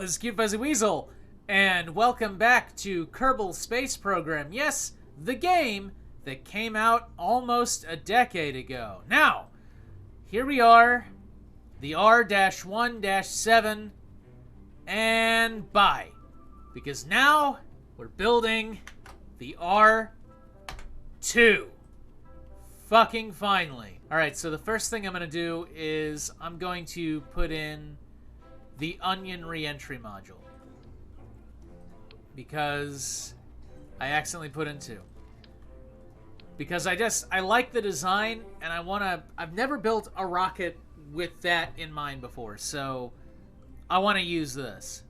this is Cute Fuzzy Weasel, and welcome back to Kerbal Space Program. Yes, the game that came out almost a decade ago. Now, here we are, the R-1-7, and bye. Because now, we're building the R-2. Fucking finally. Alright, so the first thing I'm going to do is I'm going to put in the onion reentry module. Because I accidentally put in 2. Because I like the design, and I've never built a rocket with that in mind before, so I want to use this.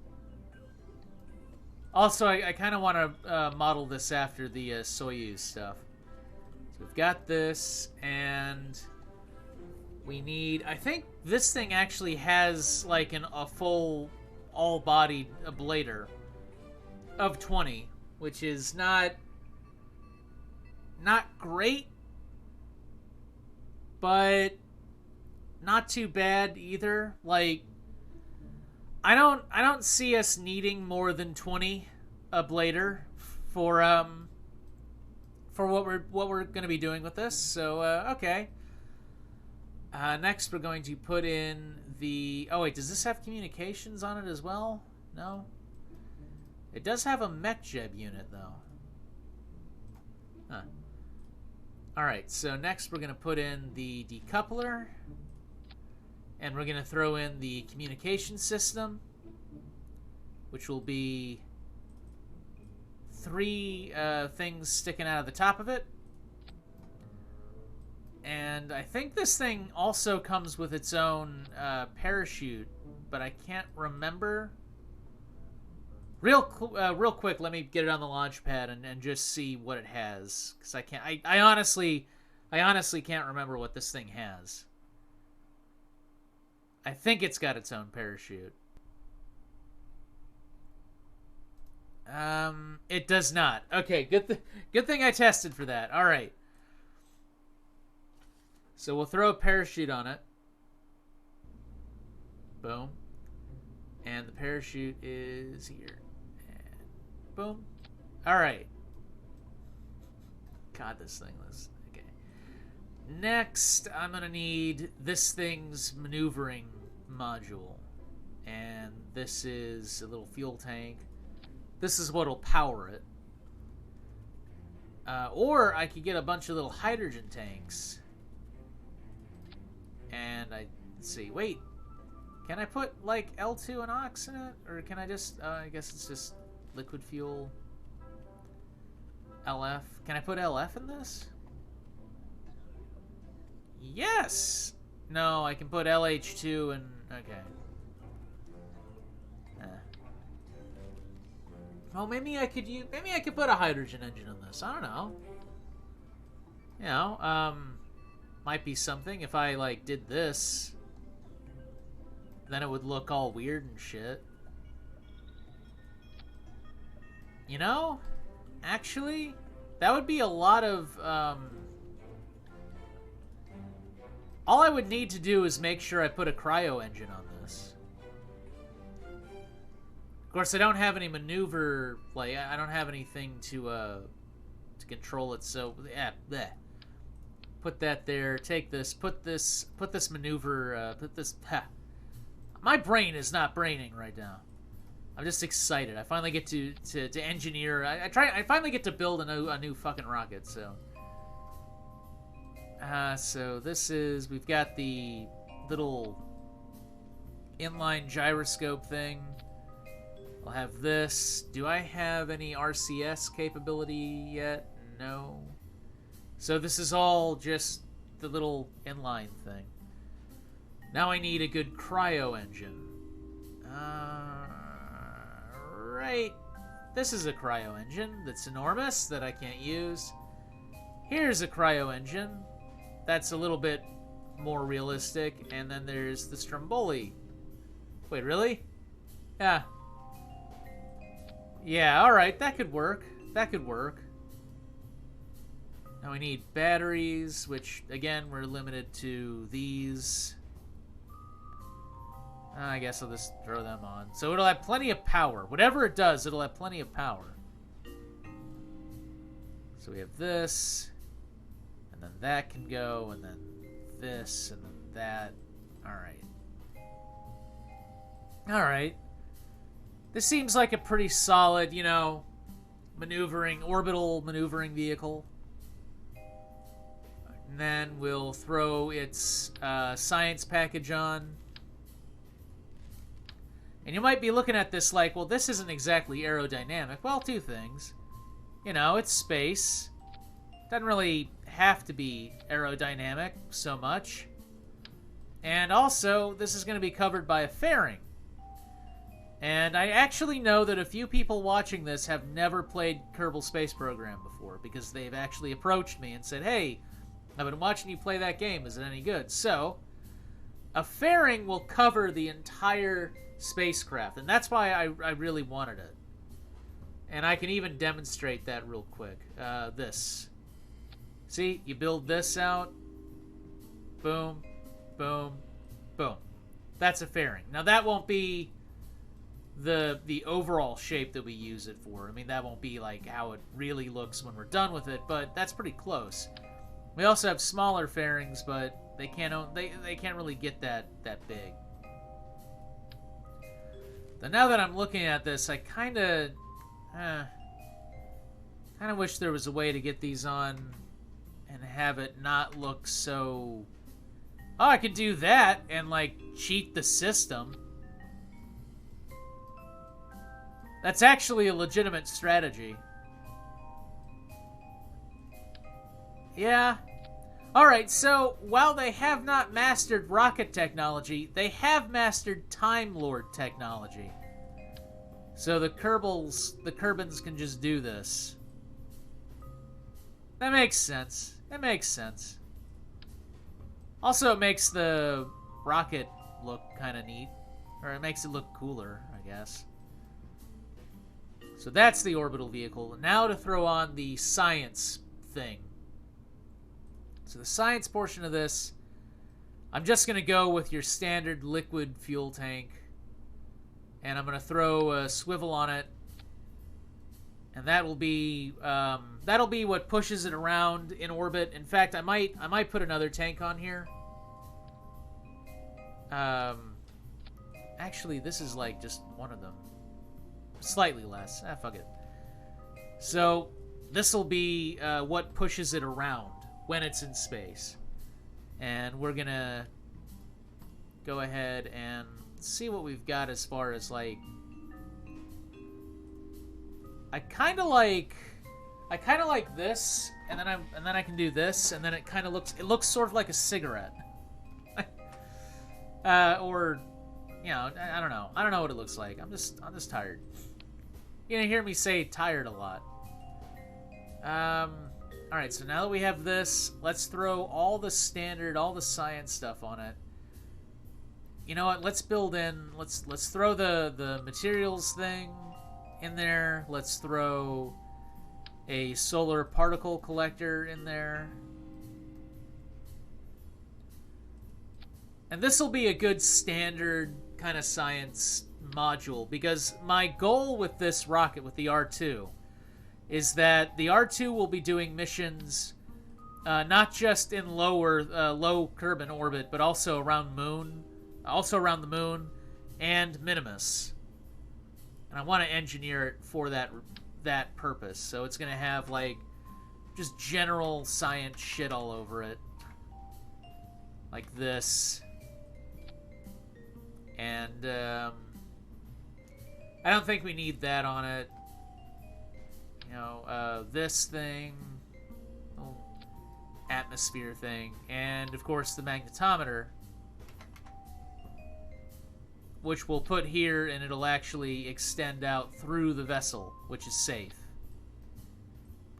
Also, I kind of want to model this after the Soyuz stuff. So we've got this, and we need... I think this thing actually has, like, a full all-bodied ablator of 20, which is not great, but not too bad either. Like, I don't see us needing more than 20 ablator for what we're going to be doing with this. So okay. Next, we're going to put in the... Oh wait, does this have communications on it as well? No. It does have a MechJeb unit though. Huh. Alright, so next we're going to put in the decoupler. And we're going to throw in the communication system, which will be 3 things sticking out of the top of it. And I think this thing also comes with its own parachute, but I can't remember. Real quick, let me get it on the launch pad and just see what it has, because I honestly can't remember what this thing has. I think it's got its own parachute. It does not. Okay, good thing I tested for that. All right. So we'll throw a parachute on it. Boom. And the parachute is here. And boom. All right. God, this thing was... Okay. Next, I'm going to need this thing's maneuvering module. And this is a little fuel tank. This is what'll power it. Or I could get a bunch of little hydrogen tanks. And let's see, wait. Can I put, like, L2 and Ox in it? Or can I just, I guess it's just liquid fuel. LF. Can I put LF in this? Yes! No, I can put LH2 and, okay. Well, maybe I could put a hydrogen engine in this. I don't know. You know, might be something if I, like, did this. Then it would look all weird and shit. You know? Actually, that would be a lot of, all I would need to do is make sure I put a cryo engine on this. Of course, I don't have any maneuver, like, I don't have anything to control it, so, yeah, bleh. Put that there, take this, put this maneuver, put this, ha. My brain is not braining right now. I'm just excited. I finally get to engineer, I finally get to build a new fucking rocket, so. So this is, we've got the little inline gyroscope thing. I'll have this. Do I have any RCS capability yet? No. So this is all just the little inline thing. Now I need a good cryo engine. Right. This is a cryo engine that's enormous that I can't use. Here's a cryo engine that's a little bit more realistic. And then there's the Stromboli. Wait, really? Yeah. Yeah, alright, that could work. That could work. Now we need batteries, which, again, we're limited to these. I guess I'll just throw them on. So it'll have plenty of power. Whatever it does, it'll have plenty of power. So we have this, and then that can go, and then this, and then that. Alright. Alright. This seems like a pretty solid, you know, orbital maneuvering vehicle. And then we'll throw its science package on. And you might be looking at this like, well, this isn't exactly aerodynamic. Well, two things. You know, it's space. Doesn't really have to be aerodynamic so much. And also, this is going to be covered by a fairing. And I actually know that a few people watching this have never played Kerbal Space Program before, because they've actually approached me and said, hey, I've been watching you play that game. Is it any good? So, a fairing will cover the entire spacecraft, and that's why I really wanted it. And I can even demonstrate that real quick. This. See, you build this out. Boom, boom, boom. That's a fairing. Now, that won't be the overall shape that we use it for. I mean, that won't be like how it really looks when we're done with it, but that's pretty close. We also have smaller fairings, but they can't really get that big. But now that I'm looking at this, I kind of wish there was a way to get these on and have it not look so... Oh, I could do that and, like, cheat the system. That's actually a legitimate strategy. Yeah. Alright, so while they have not mastered rocket technology, they have mastered Time Lord technology. So the Kerbals can just do this. That makes sense. It makes sense. Also, it makes the rocket look kind of neat. Or it makes it look cooler, I guess. So that's the orbital vehicle. Now to throw on the science thing. So the science portion of this, I'm just going to go with your standard liquid fuel tank. And I'm going to throw a swivel on it. And that'll be what pushes it around in orbit. In fact, I might put another tank on here. Actually, this is like just one of them. Slightly less. Fuck it. So this will be what pushes it around when it's in space. And we're going to go ahead and see what we've got as far as, like... I kind of like this, and then I can do this, and then it looks sort of like a cigarette. Or, you know, I don't know. I don't know what it looks like. I'm just tired. You're gonna hear me say tired a lot. Alright, so now that we have this, let's throw all the science stuff on it. You know what, let's throw the materials thing in there. Let's throw a solar particle collector in there. And this will be a good standard kind of science module, because my goal with this rocket, with the R-2, is that the R-2 will be doing missions not just in low Kerbal orbit, but also around the moon and Minimus. And I want to engineer it for that purpose. So it's going to have, like, just general science shit all over it. Like this. And, I don't think we need that on it. You know, this thing. Atmosphere thing. And, of course, the magnetometer. Which we'll put here, and it'll actually extend out through the vessel, which is safe.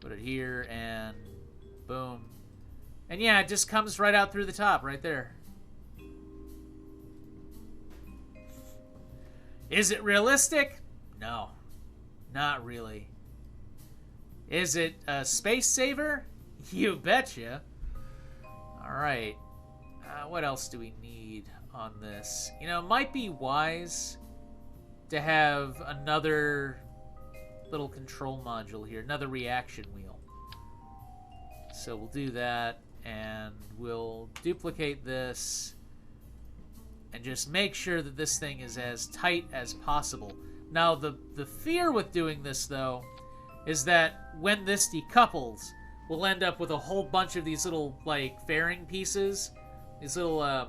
Put it here, and boom. And yeah, it just comes right out through the top, right there. Is it realistic? No. Not really. Is it a space saver? You betcha. Alright. What else do we need on this. You know, it might be wise to have another little control module here, another reaction wheel. So we'll do that, and we'll duplicate this and just make sure that this thing is as tight as possible. Now, the fear with doing this, though, is that when this decouples, we'll end up with a whole bunch of these little, like, fairing pieces, these little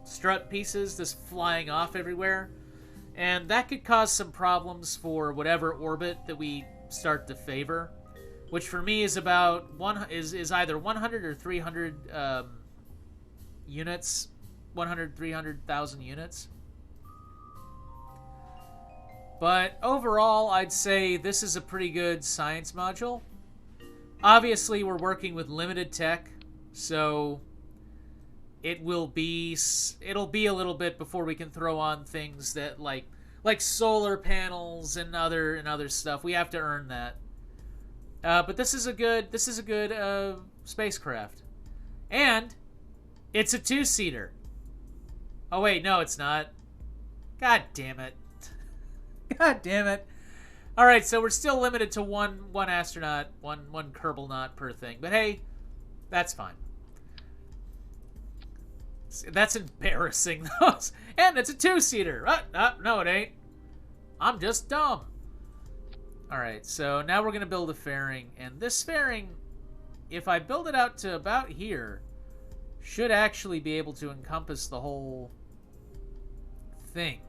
strut pieces just flying off everywhere. And that could cause some problems for whatever orbit that we start to favor, which for me is about is either 100 or 300 units, 100, 300,000 units. But overall, I'd say this is a pretty good science module. Obviously, we're working with limited tech, so it'll be a little bit before we can throw on things that like solar panels and other stuff. We have to earn that. But this is a good spacecraft, and it's a 2-seater. Oh wait, no, it's not. God damn it. God damn it. All right, so we're still limited to one astronaut, one Kerbal knot per thing. But hey, that's fine. That's embarrassing, though. And it's a 2-seater. No, it ain't. I'm just dumb. All right, so now we're going to build a fairing. And this fairing, if I build it out to about here, should actually be able to encompass the whole thing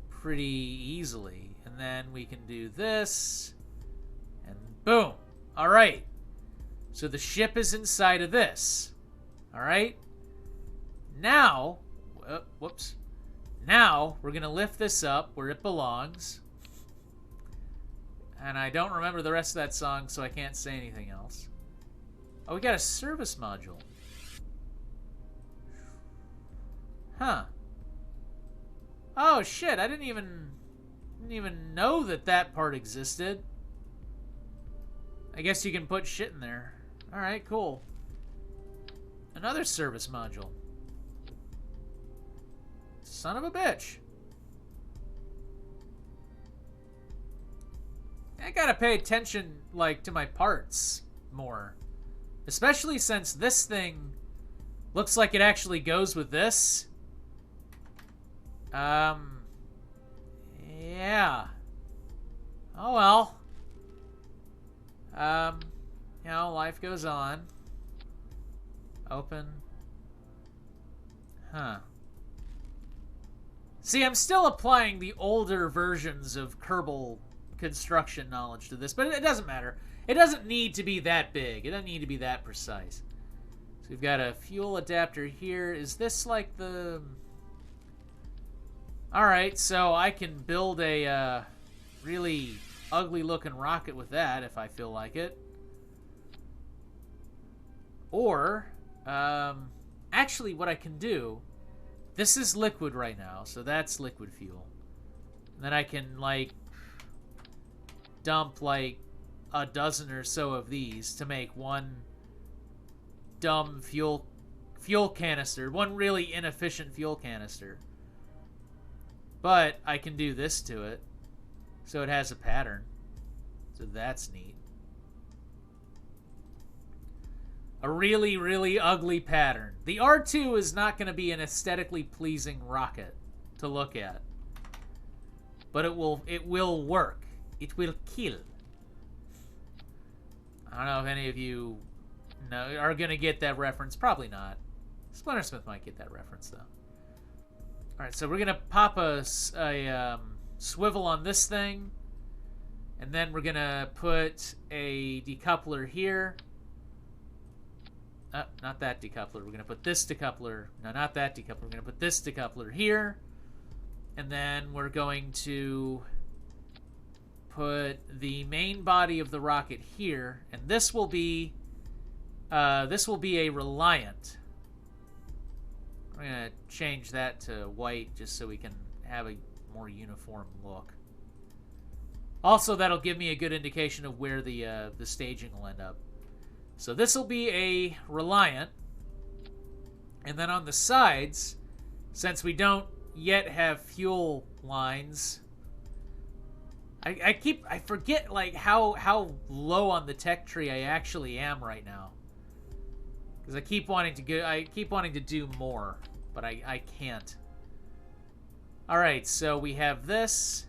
pretty easily. And then we can do this, and boom. All right. So the ship is inside of this. All right. Now, whoops. Now we're going to lift this up where it belongs. And I don't remember the rest of that song, so I can't say anything else. Oh, we got a service module. Huh. Oh shit, I didn't even know that part existed. I guess you can put shit in there. Alright, cool. Another service module. Son of a bitch. I gotta pay attention, like, to my parts more. Especially since this thing looks like it actually goes with this. Yeah. Oh well. You know, life goes on. Open. Huh. See, I'm still applying the older versions of Kerbal construction knowledge to this, but it doesn't matter. It doesn't need to be that big. It doesn't need to be that precise. So we've got a fuel adapter here. Is this like the... Alright, so I can build a really ugly looking rocket with that if I feel like it. Or, actually what I can do, this is liquid right now, so that's liquid fuel. And then I can, like, dump, like, a dozen or so of these to make one dumb fuel canister, one really inefficient fuel canister. But I can do this to it, so it has a pattern. So that's neat. A really, really ugly pattern. The R-2 is not going to be an aesthetically pleasing rocket to look at. But it will work. It will kill. I don't know if any of you are going to get that reference. Probably not. Splinter Smith might get that reference, though. Alright, so we're going to pop a swivel on this thing. And then we're going to put a decoupler here. Not that decoupler. We're going to put this decoupler. No, not that decoupler. We're going to put this decoupler here. And then we're going to put the main body of the rocket here. And this will be a Reliant. I'm going to change that to white just so we can have a more uniform look. Also, that'll give me a good indication of where the staging will end up. So this will be a Reliant. And then on the sides, since we don't yet have fuel lines, I forget like how low on the tech tree I actually am right now. Because I keep wanting to do more, but I can't. Alright, so we have this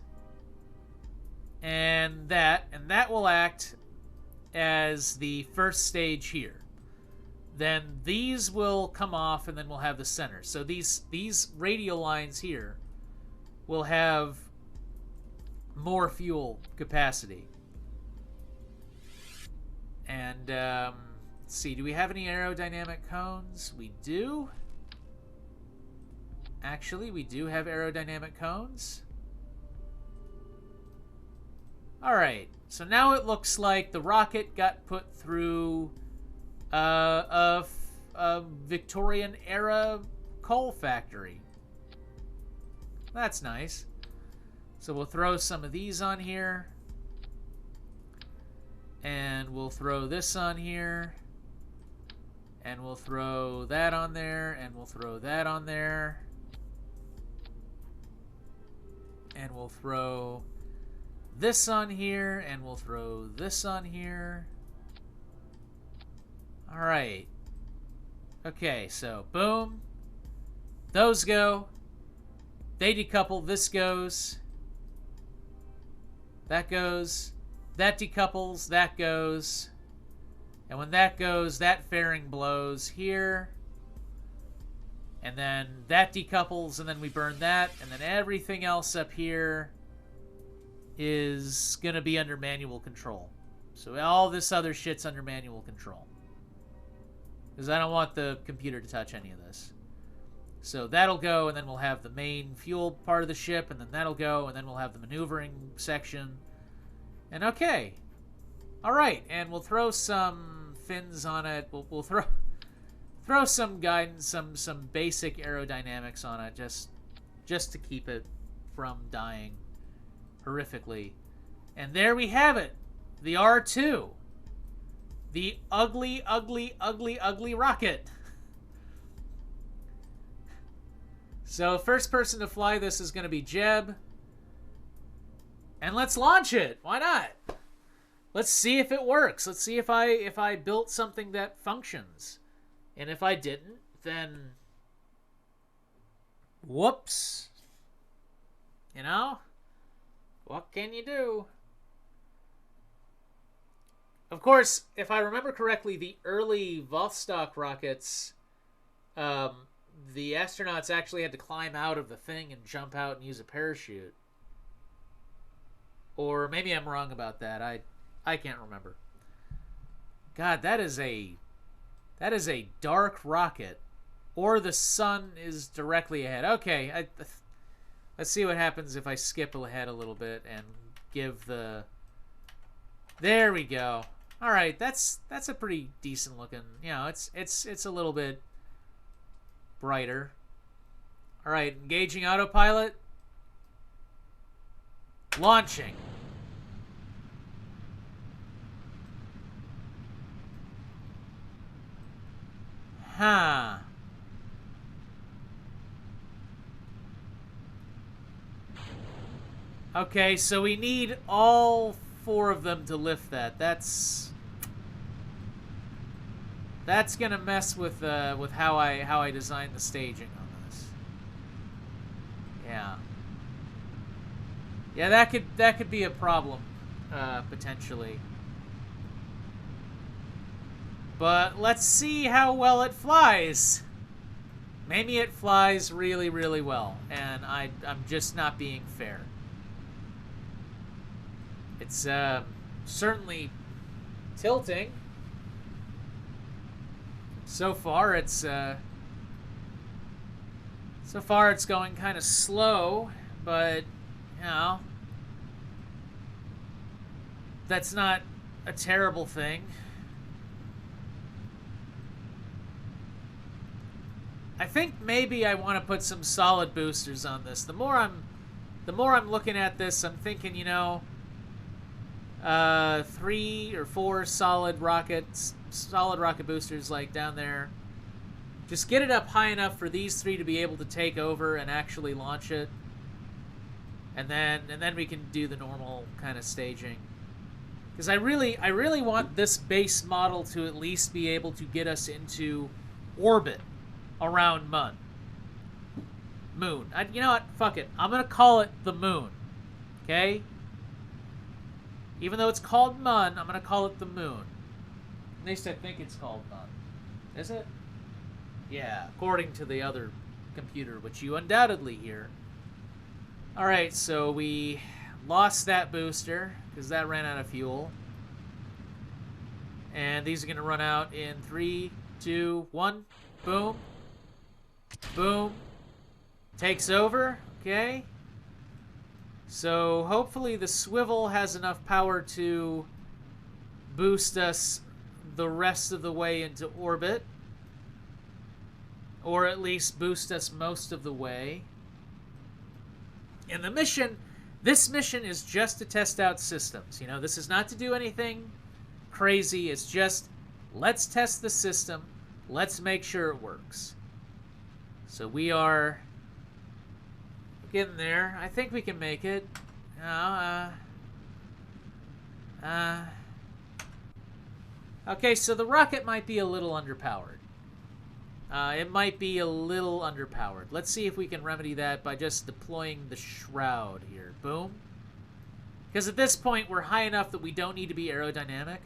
and that will act as the first stage here. Then these will come off, and then we'll have the center. So these radial lines here will have more fuel capacity. And let's see, do we have any aerodynamic cones? We do. Actually, we do have aerodynamic cones. Alright, so now it looks like the rocket got put through a Victorian era coal factory. That's nice. So we'll throw some of these on here. And we'll throw this on here. And we'll throw that on there. And we'll throw that on there. And we'll throw this on here. And we'll throw this on here. Alright. Okay, so boom. Those go. They decouple. This goes. That goes. That decouples. That goes. And when that goes, that fairing blows here. And then that decouples, and then we burn that. And then everything else up here is going to be under manual control. So all this other shit's under manual control. Because I don't want the computer to touch any of this. So that'll go, and then we'll have the main fuel part of the ship, and then that'll go, and then we'll have the maneuvering section. And okay. Alright, and we'll throw some fins on it. We'll throw some guidance, some basic aerodynamics on it, just to keep it from dying horrifically. And there we have it. The R-2. The ugly, ugly, ugly, ugly rocket. So first person to fly this is going to be Jeb. And let's launch it. Why not? Let's see if it works. Let's see if I built something that functions. And if I didn't, then whoops. You know? What can you do? Of course, if I remember correctly, the early Vostok rockets, the astronauts actually had to climb out of the thing and jump out and use a parachute. Or maybe I'm wrong about that. I can't remember. God, that is a dark rocket. Or the sun is directly ahead. Okay, let's see what happens if I skip ahead a little bit and give the... There we go. All right, that's a pretty decent looking. You know, it's a little bit brighter. All right, engaging autopilot. Launching. Huh. Okay, so we need all 4 of them to lift that. That's gonna mess with how I designed the staging on this. Yeah. Yeah, that could be a problem, potentially. But let's see how well it flies. Maybe it flies really, really well, and I'm just not being fair. It's certainly tilting. So far it's going kind of slow, but you know, that's not a terrible thing. I think maybe I want to put some solid boosters on this. The more I'm looking at this, I'm thinking, you know, 3 or 4 solid rocket boosters like down there Just get it up high enough for these three to be able to take over and actually launch it. And then we can do the normal kind of staging. Because I really want this base model to at least be able to get us into orbit around Moon. You know what? Fuck it. I'm going to call it the Moon. Okay? Even though it's called Mun, I'm going to call it the Moon. At least I think it's called Mun. Is it? Yeah, according to the other computer, which you undoubtedly hear. Alright, so we lost that booster, because that ran out of fuel. And these are going to run out in 3, 2, 1. Boom. Boom. Takes over. Okay. So hopefully the swivel has enough power to boost us the rest of the way into orbit. Or at least boost us most of the way. And the mission, this mission is just to test out systems. You know, this is not to do anything crazy. It's just, let's test the system. Let's make sure it works. So we are getting there. I think we can make it. Okay, so the rocket might be a little underpowered. It might be a little underpowered. Let's see if we can remedy that by just deploying the shroud here. Boom. Because at this point, we're high enough that we don't need to be aerodynamic.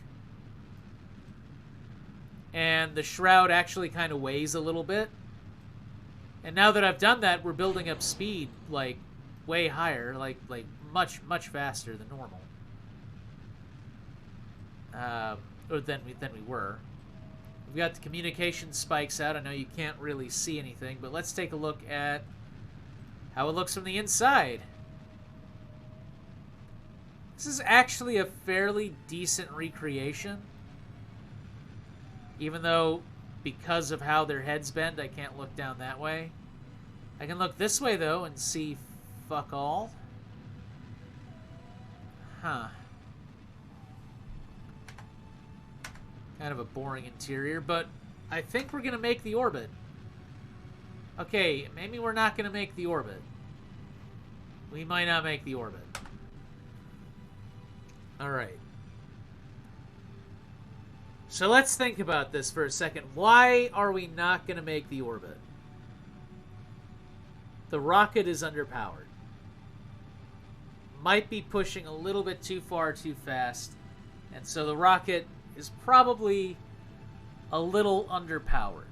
And the shroud actually kind of weighs a little bit. And now that I've done that, we're building up speed, like, way higher. Like much faster than normal. Or than we were. We've got the communication spikes out. I know you can't really see anything, but let's take a look at how it looks from the inside. This is actually a fairly decent recreation. Even though, because of how their heads bend, I can't look down that way. I can look this way, though, and see fuck all. Huh. Kind of a boring interior, but I think we're going to make the orbit. Okay, maybe we're not going to make the orbit. We might not make the orbit. Alright. So let's think about this for a second. Why are we not going to make the orbit? The rocket is underpowered. Might be pushing a little bit too far too fast. And so the rocket is probably a little underpowered.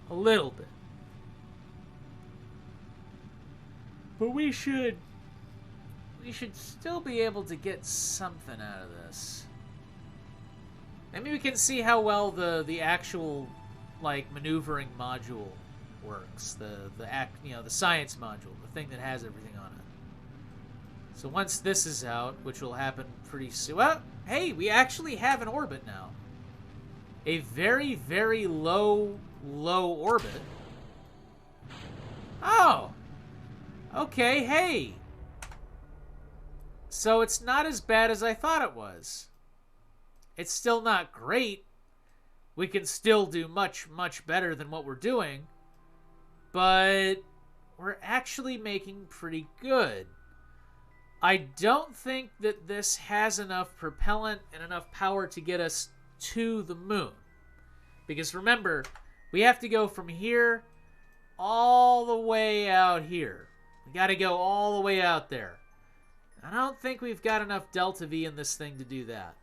A little bit. But we should still be able to get something out of this. Maybe we can see how well the actual, like, maneuvering module works. The science module, the thing that has everything on it. So once this is out, which will happen pretty soon. Well, hey, we actually have an orbit now. A very, very low orbit. Oh. Okay, hey. So it's not as bad as I thought it was. It's still not great. We can still do much, much better than what we're doing. But we're actually making pretty good. I don't think that this has enough propellant and enough power to get us to the moon. Because remember, we have to go from here all the way out here. We got to go all the way out there. I don't think we've got enough delta V in this thing to do that.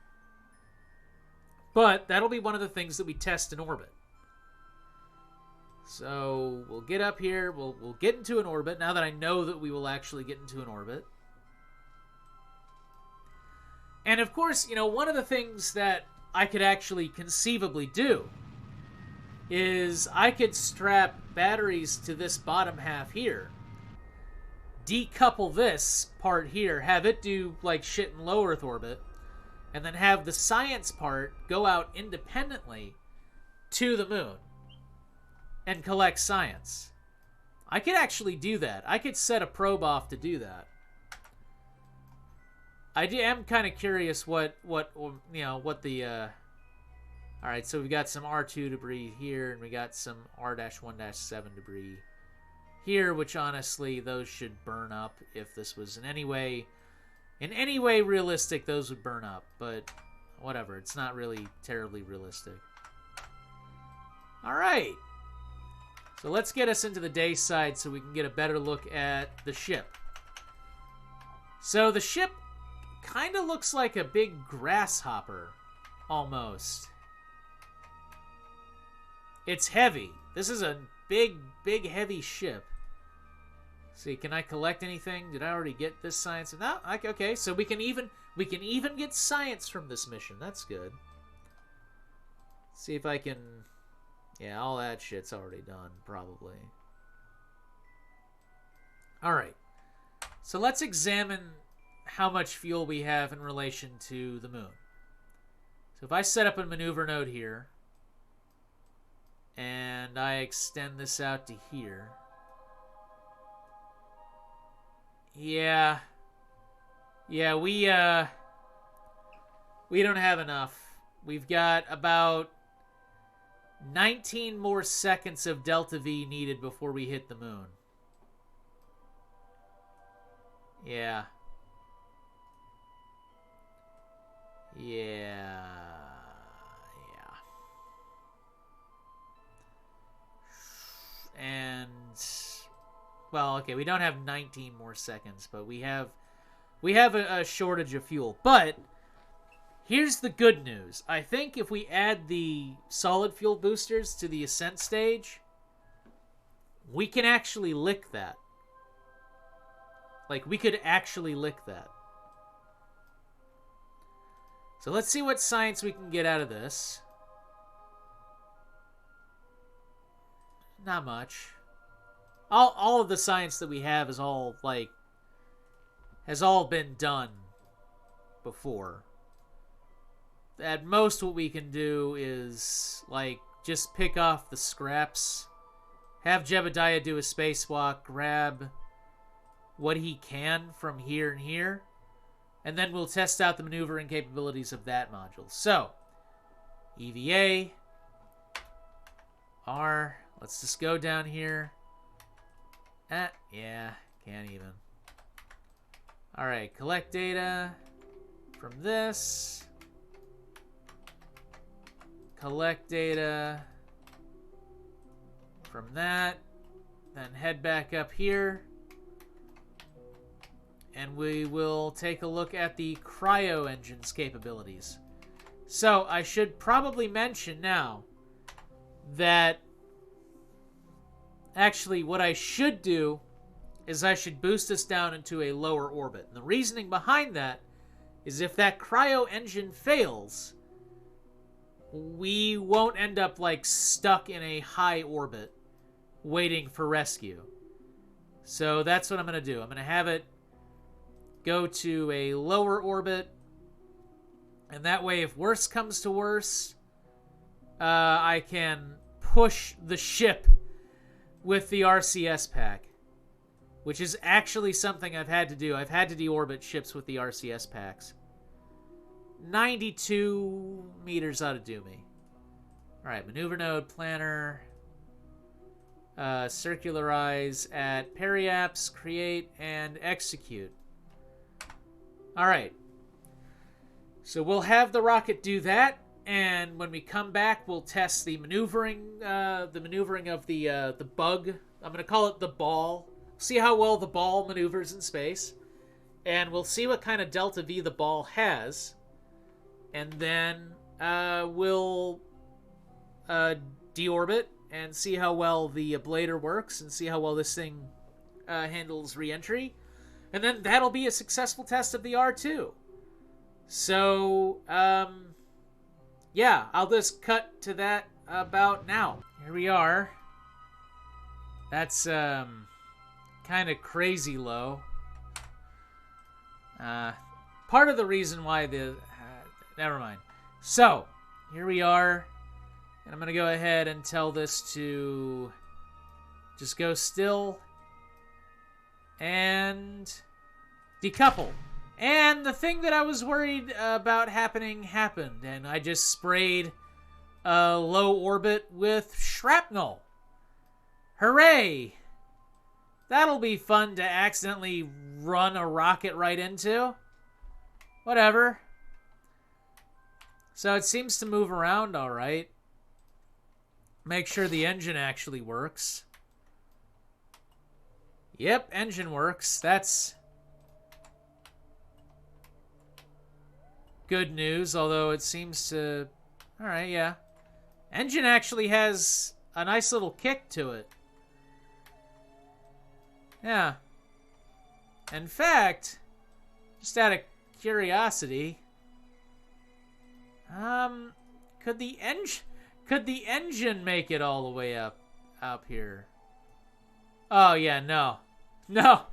But that'll be one of the things that we test in orbit. So we'll get up here. We'll get into an orbit now that I know that we will actually get into an orbit. And of course, you know, one of the things that I could actually conceivably do is I could strap batteries to this bottom half here, decouple this part here, have it do like shit in low Earth orbit, and then have the science part go out independently to the moon and collect science. I could actually do that. I could set a probe off to do that. I am kind of curious what the All right, so we got some R2 debris here, and we got some R-1-7 debris here, which honestly, those should burn up. If this was in any way realistic, those would burn up, but whatever. It's not really terribly realistic. All right. So let's get us into the day side so we can get a better look at the ship. So the ship kind of looks like a big grasshopper, almost. It's heavy. This is a big, heavy ship. See, can I collect anything? Did I already get this science? No, okay. So we can even get science from this mission. That's good. See if I can. Yeah, all that shit's already done, probably. All right. So let's examine how much fuel we have in relation to the moon. So if I set up a maneuver node here, and I extend this out to here. Yeah, we don't have enough. We've got about 19 more seconds of delta V needed before we hit the moon. Yeah. And well, okay, we don't have 19 more seconds, but we have a shortage of fuel. But here's the good news. I think if we add the solid fuel boosters to the ascent stage, we can actually lick that. Like, we could actually lick that. So let's see what science we can get out of this. Not much. All of the science that we have is all, like, has all been done before. At most, what we can do is, like, just pick off the scraps, have Jebediah do a spacewalk, grab what he can from here and here, and then we'll test out the maneuvering capabilities of that module. So, EVA, R, let's just go down here. Yeah, can't even. Alright, collect data from this. Collect data from that. Then head back up here. And we will take a look at the cryo engine's capabilities. So, I should probably mention now that actually what I should do is I should boost us down into a lower orbit. And the reasoning behind that is if that cryo engine fails, we won't end up like stuck in a high orbit waiting for rescue. So that's what I'm going to do. I'm going to have it go to a lower orbit, and that way if worse comes to worse, I can push the ship with the RCS pack, which is actually something I've had to do. I've had to deorbit ships with the RCS packs. 92 meters ought to do me. Alright, maneuver node, planner, circularize at periaps, create, and execute. Alright. So we'll have the rocket do that, and when we come back, we'll test the maneuvering of the bug. I'm going to call it the ball. See how well the ball maneuvers in space. And we'll see what kind of delta V the ball has. And then we'll deorbit and see how well the ablator works and see how well this thing handles re-entry. And then that'll be a successful test of the R-2. So, yeah, I'll just cut to that about now. Here we are. That's kind of crazy low. Part of the reason why the... never mind. So, here we are. And I'm going to go ahead and tell this to just go still and decouple. And the thing that I was worried about happening happened, and I just sprayed low orbit with shrapnel. Hooray! That'll be fun to accidentally run a rocket right into. Whatever. So it seems to move around all right. Make sure the engine actually works. Yep, engine works. That's good news, although it seems to... Alright, yeah. Engine actually has a nice little kick to it. Yeah. In fact, just out of curiosity, could the engine make it all the way up here? Oh yeah, no, not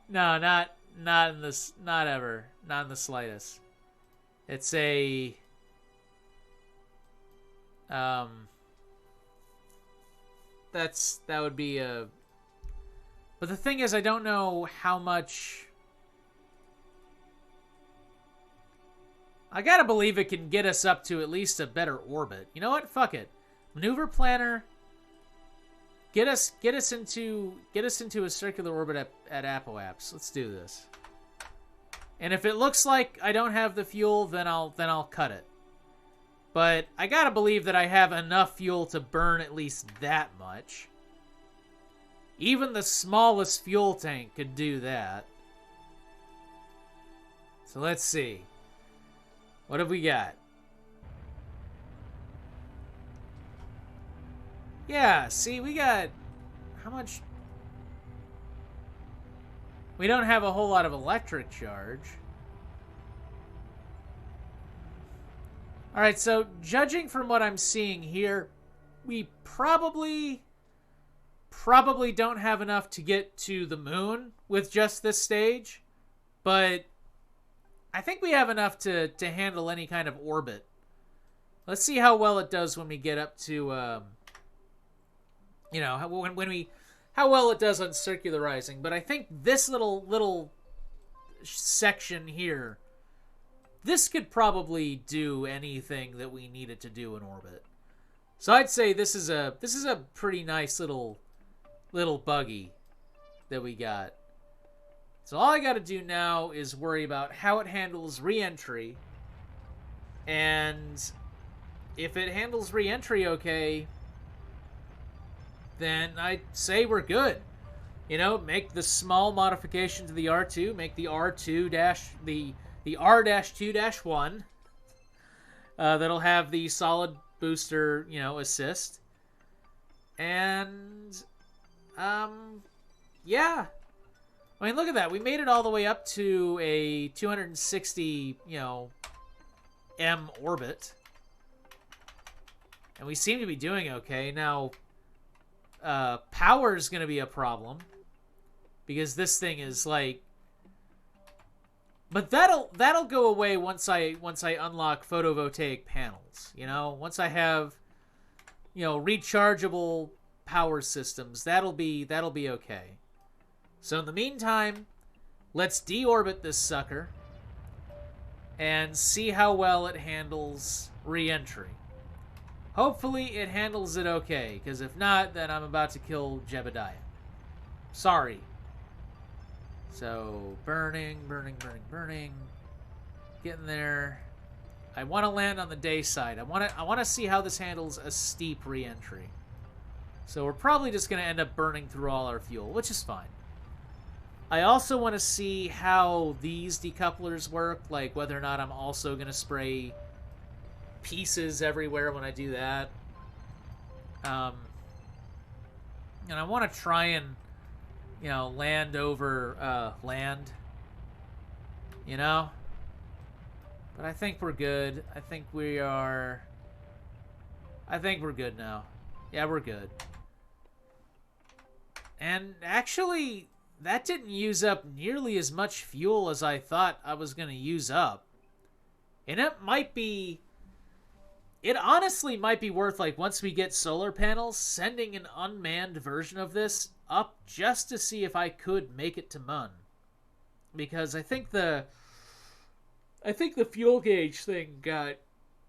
in this, not ever, not in the slightest. It's a that would be a. But the thing is, I don't know how much. I gotta believe it can get us up to at least a better orbit. You know what? Fuck it. Maneuver planner. Get us into a circular orbit at Apoaps. Let's do this. And if it looks like I don't have the fuel, then I'll cut it. But I gotta believe that I have enough fuel to burn at least that much. Even the smallest fuel tank could do that. So let's see. What have we got? Yeah, see, we got... How much? We don't have a whole lot of electric charge. Alright, so judging from what I'm seeing here, we probably don't have enough to get to the moon with just this stage, but I think we have enough to handle any kind of orbit. Let's see how well it does when we get up to, you know, how well it does on circularizing. But I think this little section here, this could probably do anything that we need it to do in orbit. So I'd say this is a pretty nice little buggy that we got. So all I got to do now is worry about how it handles re-entry. And if it handles re-entry okay, then I'd say we're good. You know, make the small modification to the R2, make the R2 the R-2-1. That'll have the solid booster, you know, assist. And yeah. I mean, look at that. We made it all the way up to a 260, you know, M orbit. And we seem to be doing okay. Now, power is going to be a problem. Because this thing is like... But that'll go away once I unlock photovoltaic panels, you know? Once I have, you know, rechargeable power systems, that'll be okay. So in the meantime, let's deorbit this sucker and see how well it handles re-entry. Hopefully it handles it okay, because if not, then I'm about to kill Jebediah. Sorry. So, burning. Getting there. I want to land on the day side. I want to see how this handles a steep re-entry. So we're probably just going to end up burning through all our fuel, which is fine. I also want to see how these decouplers work, like whether or not I'm also going to spray pieces everywhere when I do that. And I want to try and, you know, land over land, you know? But I think we're good. I think we're good now. Yeah, we're good. And actually, that didn't use up nearly as much fuel as I thought I was going to use up. And it honestly might be worth, like, once we get solar panels, sending an unmanned version of this up just to see if I could make it to Mun. Because I think the fuel gauge thing got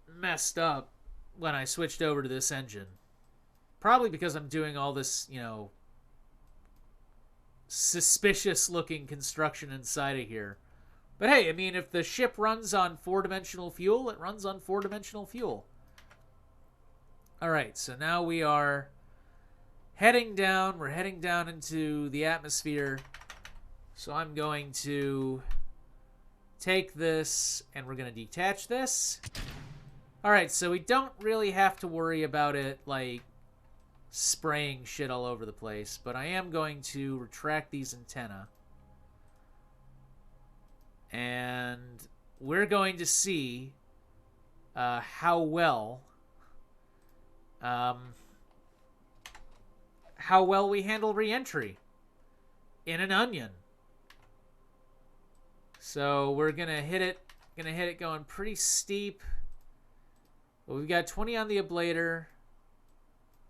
messed up when I switched over to this engine. Probably because I'm doing all this, suspicious looking construction inside of here. But hey, I mean, if the ship runs on 4-dimensional fuel, it runs on 4-dimensional fuel. Alright, so now we are heading down. We're heading down into the atmosphere. So I'm going to take this, and we're going to detach this. Alright, so we don't really have to worry about it, like, spraying shit all over the place. But I am going to retract these antennae. And we're going to see how well we handle re-entry in an onion. So we're gonna hit it going pretty steep. But we've got 20 on the ablator,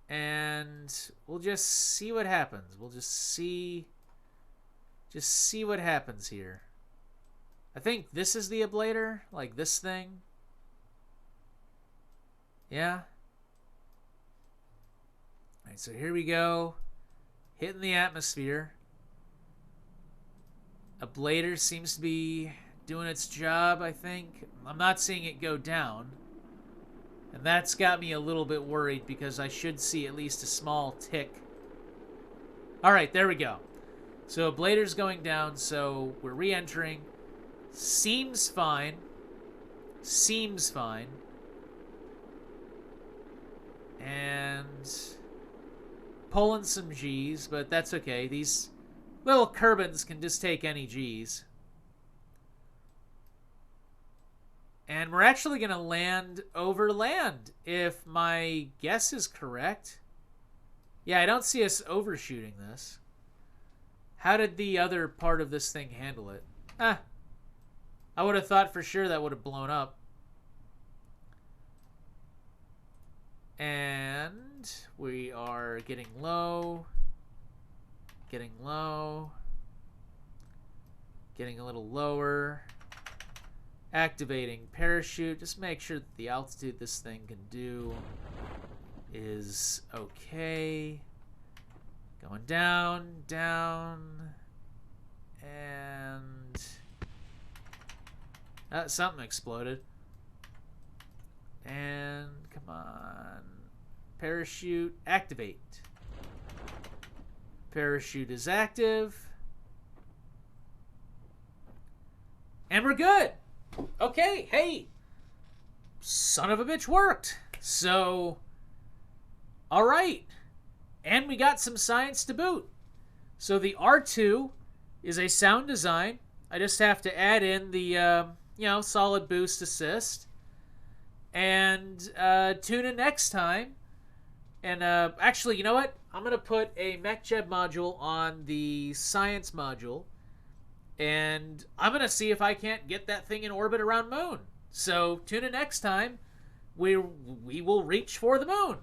and we'll just see what happens. We'll just see what happens here. I think this is the ablator, like this thing. Yeah. Alright, so here we go. Hitting the atmosphere. Ablator seems to be doing its job, I think. I'm not seeing it go down. And that's got me a little bit worried because I should see at least a small tick. Alright, there we go. So ablator's going down, so we're re-entering. Seems fine. Seems fine. And pulling some G's, but that's okay. These little Kerbals can just take any G's. And we're actually going to land over land, if my guess is correct. Yeah, I don't see us overshooting this. How did the other part of this thing handle it? I would have thought for sure that would have blown up. And we are getting low. Getting low. Getting a little lower. Activating parachute. Just make sure that the altitude this thing can do is okay. Going down, down, and something exploded. And come on, parachute activate. Parachute is active, and we're good. Okay, hey, son of a bitch worked. So, all right. And we got some science to boot. So the R-2 is a sound design. I just have to add in the, solid boost assist. And tune in next time. And actually, you know what? I'm going to put a MechJeb module on the science module. And I'm going to see if I can't get that thing in orbit around Moon. So tune in next time. We will reach for the Moon.